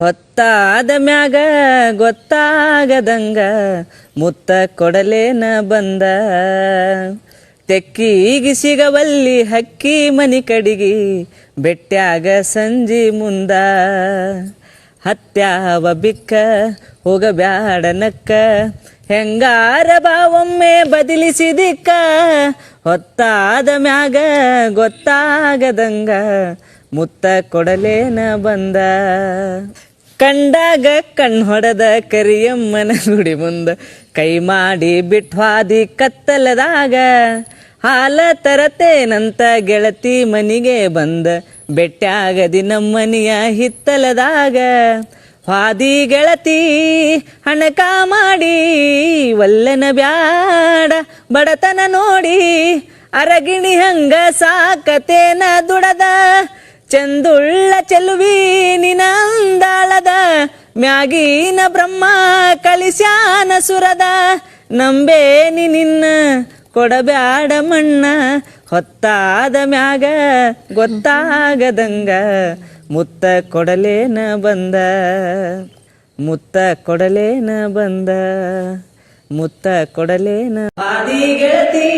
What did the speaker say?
ಹೊತ್ತಾದ ಮ್ಯಾಗ ಗೊತ್ತಾಗದಂಗ ಮುತ್ತ ಕೊಡಲೇನ ಬಂದ ತೆಕ್ಕಿಗಿ ಸಿಗವಲ್ಲಿ ಹಕ್ಕಿ ಮನಿ ಕಡಿಗಿ ಬೆಟ್ಟ್ಯಾಗ ಸಂಜಿ ಮುಂದ ಹತ್ಯಾವ ಬಿಕ್ಕ ಹೋಗಬ್ಯಾಡ ನಕ್ಕ ಹೆಂಗಾರ ಬಾವೊಮ್ಮೆ ಬದಲಿಸಿದಿಕ್ಕ ಹೊತ್ತಾದ ಮ್ಯಾಗ ಗೊತ್ತಾಗದಂಗ ಮುತ್ತ ಕೊಡಲೇನ ಬಂದ ಕಂಡಾಗ ಕಣ್ ಹೊಡೆದ ಕರಿಯಮ್ಮನ ಗುಡಿ ಮುಂದ ಕೈ ಮಾಡಿ ಬಿಟ್ವಾದಿ ಕತ್ತಲದಾಗ ಹಾಲ ತರತೇನಂತ ಗೆಳತಿ ಮನಿಗೆ ಬಂದ ಬೆಟ್ಟ್ಯಾಗದಿ ನಮ್ಮನಿಯ ಹಿತ್ತಲದಾಗ ಹಾದಿ ಗೆಳತಿ ಹಣಕ ಮಾಡಿ ಒಲ್ಲೆನ ಬ್ಯಾಡ ಬಡತನ ನೋಡಿ ಅರಗಿಣಿ ಹಂಗ ಸಾಕತೇನ ದುಡದ ಚಂದುಳ್ಳ ಚೆಲುವಿ ನಿನಂದಾಳದ ಮ್ಯಾಗಿನ ಬ್ರಹ್ಮ ಕಳಿಸ್ಯಾನ ಸುರದ ನಂಬೇನಿ ನಿನ್ನ ಕೊಡಬ್ಯಾಡ ಮಣ್ಣ ಹೊತ್ತಾದ ಮ್ಯಾಗ ಗೊತ್ತಾಗದಂಗ ಮುತ್ತ ಕೊಡಲೇನ ಬಂದ ಮುತ್ತ ಕೊಡಲೇನ ಬಂದ ಮುತ್ತ ಕೊಡಲೇನ ಆದಿ ಗೆಳತಿ